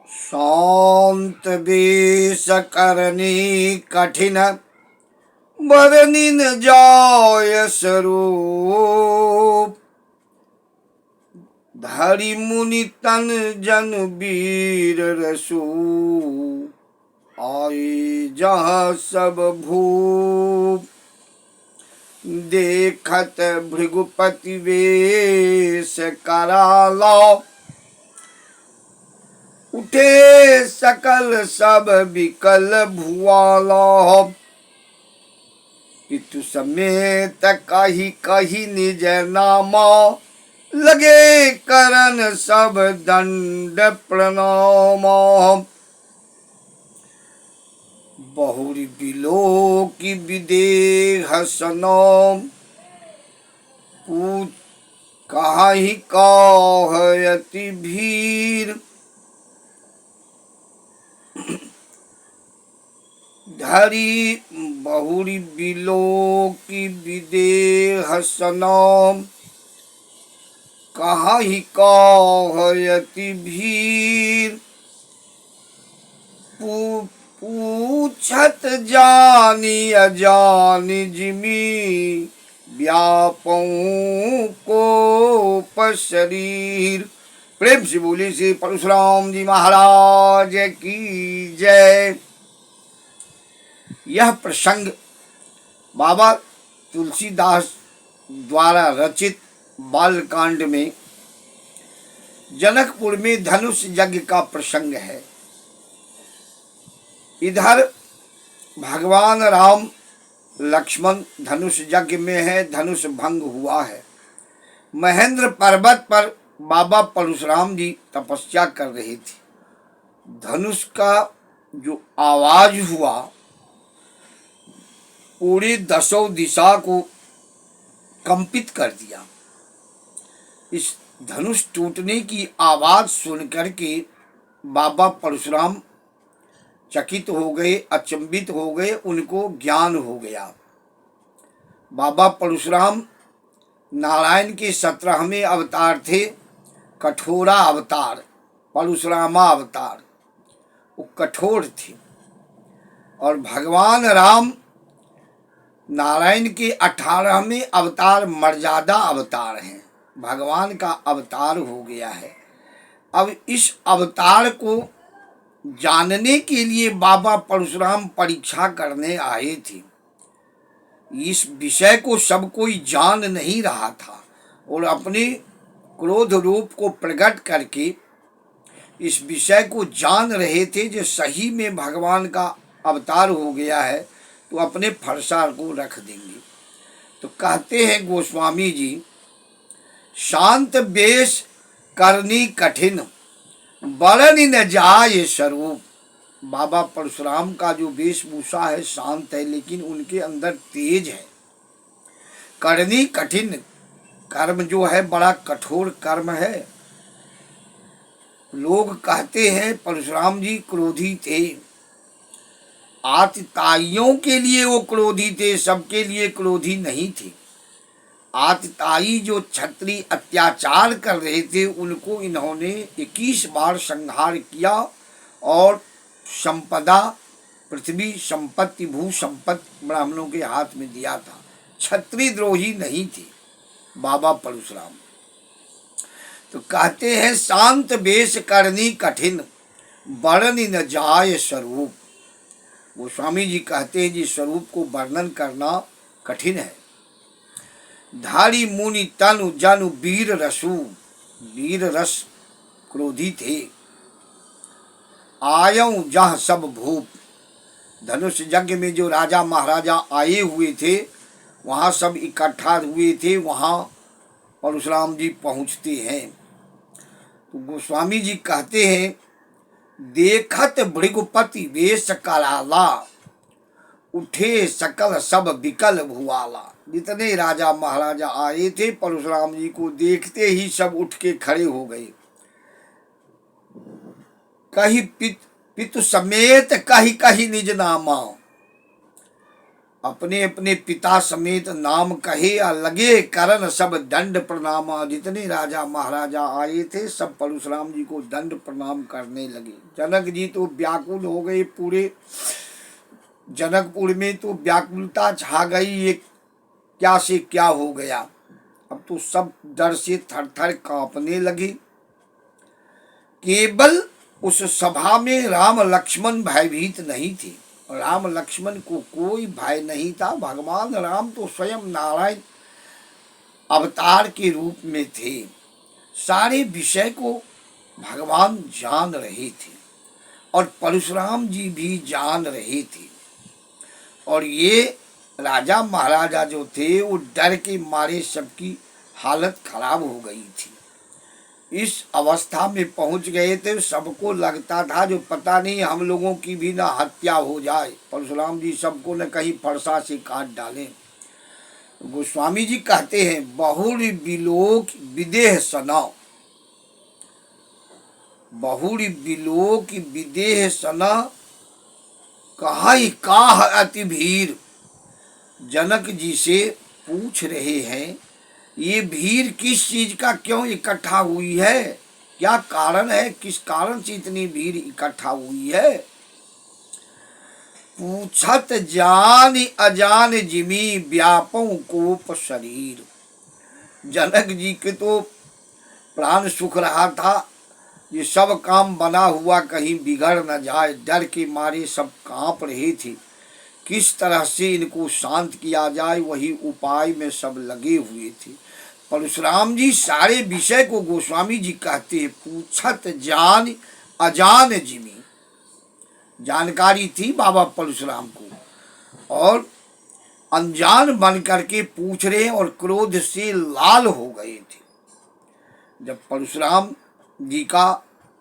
शांत वेश करनी कठिन, बरनी न जाय स्वरूप। धरि मुनि तन जन वीर रसू, आए जहाँ सब भूप। देखत भृगुपति वेश कराला, उठे सकल सब विकल भुआला। पितु समेत कही कही निज नामा, लगे करन सब दंड प्रणामा। बहुरी बिलो की विदेह सनम, पूछ कहि कहयति भीर। धरी बहुरी बिलो की विदेह सनम, कहि कहयति भीर। पूछत जानी अजानी जिमी, व्यापऊ को शरीर। प्रेम से बोली श्री परशुराम जी महाराज की जय। यह प्रसंग बाबा तुलसीदास द्वारा रचित बालकांड में जनकपुर में धनुष यज्ञ का प्रसंग है। इधर भगवान राम लक्ष्मण धनुष यज्ञ में है, धनुष भंग हुआ है। महेंद्र पर्वत पर बाबा परशुराम जी तपस्या कर रहे थे। धनुष का जो आवाज हुआ पूरी दसों दिशा को कंपित कर दिया। इस धनुष टूटने की आवाज सुनकर के बाबा परशुराम चकित हो गए, अचंभित हो गए, उनको ज्ञान हो गया। बाबा परशुराम नारायण के 17वें अवतार थे। कठोरा अवतार, परशुरामा अवतार, वो कठोर थे। और भगवान राम नारायण के 18वें अवतार, मर्यादा अवतार हैं। भगवान का अवतार हो गया है। अब इस अवतार को जानने के लिए बाबा परशुराम परीक्षा करने आए थे। इस विषय को सब कोई जान नहीं रहा था और अपने क्रोध रूप को प्रकट करके इस विषय को जान रहे थे जो सही में भगवान का अवतार हो गया है तो अपने फरसार को रख देंगे। तो कहते हैं गोस्वामी जी, शांत वेश करनी कठिन, बरनि न जाय स्वरूप। बाबा परशुराम का जो वेशभूषा है शांत है, लेकिन उनके अंदर तेज है। करनी कठिन, कर्म जो है बड़ा कठोर कर्म है। लोग कहते हैं परशुराम जी क्रोधी थे। आतताइयों के लिए वो क्रोधी थे, सबके लिए क्रोधी नहीं थे। आतताई जो क्षत्रिय अत्याचार कर रहे थे उनको इन्होंने 21 बार संहार किया और संपदा, पृथ्वी संपत्ति, भू संपत्ति ब्राह्मणों के हाथ में दिया था। क्षत्रिय द्रोही नहीं थे बाबा परशुराम। तो कहते हैं शांत वेश करनी कठिन, वर्णि न जाय स्वरूप। गोस्वामी जी कहते हैं जी स्वरूप को वर्णन करना कठिन है। धारी मुनि तनु जनु वीर रसु, वीर रस क्रोधी थे। आयऊ जह सब भूप, धनुष यज्ञ में जो राजा महाराजा आए हुए थे वहाँ सब इकट्ठा हुए थे। वहाँ परशुराम जी पहुँचते हैं तो गोस्वामी जी कहते हैं, देखत भृगुपति वेश कराला, उठे सकल सब विकल भुआला। जितने राजा महाराजा आए थे परशुराम जी को देखते ही सब उठ के खड़े हो गए। कही पितु समेत कही कही निज नामा, अपने अपने पिता समेत नाम कहे आ लगे करन सब दंड प्रणाम। जितने राजा महाराजा आए थे सब परशुराम जी को दंड प्रणाम करने लगे। जनक जी तो व्याकुल हो गए, पूरे जनकपुर में तो व्याकुलता छा गई, ये क्या से क्या हो गया। अब तो सब डर से थर थर कांपने लगे। केवल उस सभा में राम लक्ष्मण भयभीत नहीं थे। राम लक्ष्मण को कोई भय नहीं था। भगवान राम तो स्वयं नारायण अवतार के रूप में थे। सारे विषय को भगवान जान रहे थे और परशुराम जी भी जान रहे थे। और ये राजा महाराजा जो थे वो डर के मारे सबकी हालत खराब हो गई थी। इस अवस्था में पहुंच गए थे, सबको लगता था जो पता नहीं हम लोगों की भी ना हत्या हो जाए, परशुराम जी सबको न कहीं फरसा से काट डालें। गोस्वामी जी कहते हैं बहुरी बिलोक विदेह सना, बहुरी बिलोक विदेह सना कहाई काह अति भीर। जनक जी से पूछ रहे हैं ये भीड़ किस चीज का क्यों इकट्ठा हुई है, क्या कारण है, किस कारण से इतनी भीड़ इकट्ठा हुई है। पूछत जान अजान जिमी व्यापो कोप शरीर। जनक जी के तो प्राण सुख रहा था, ये सब काम बना हुआ कहीं बिगड़ न जाए, डर के मारे सब कांप रहे थे। किस तरह से इनको शांत किया जाए वही उपाय में सब लगे हुए थे। परशुराम जी सारे विषय को गोस्वामी जी कहते हैं पूछत जान अजान जिमी। जानकारी थी बाबा परशुराम को और अनजान बन करके पूछ रहे और क्रोध से लाल हो गए थे। जब परशुराम जी का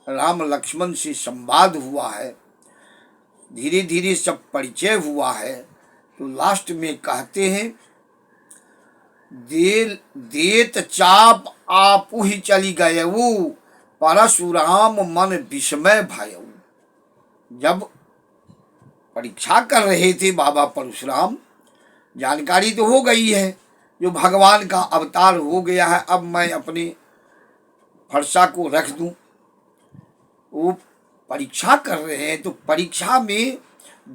राम लक्ष्मण से संवाद हुआ है, धीरे धीरे सब परिचय हुआ है, तो लास्ट में कहते हैं देत चाप आपू ही चली गयऊ परशुराम मन विस्मय भयऊ। जब परीक्षा कर रहे थे बाबा परशुराम, जानकारी तो हो गई है जो भगवान का अवतार हो गया है, अब मैं अपने फरसा को रख दूं। वो परीक्षा कर रहे हैं तो परीक्षा में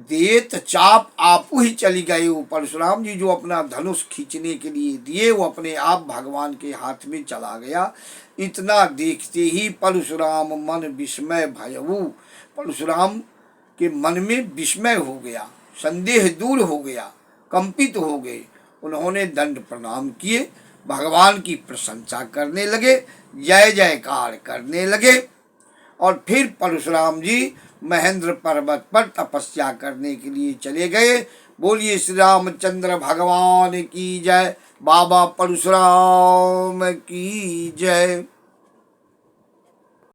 देत चाप आपू ही चली गए। वो परशुराम जी जो अपना धनुष खींचने के लिए दिए वो अपने आप भगवान के हाथ में चला गया। इतना देखते ही परशुराम मन विस्मय भयऊ, परशुराम के मन में विस्मय हो गया, संदेह दूर हो गया, कंपित हो गए। उन्होंने दंड प्रणाम किए, भगवान की प्रशंसा करने लगे, जय जयकार करने लगे और फिर परशुराम जी महेंद्र पर्वत पर तपस्या करने के लिए चले गए। बोलिए श्री रामचंद्र भगवान की जय, बाबा परशुराम की जय।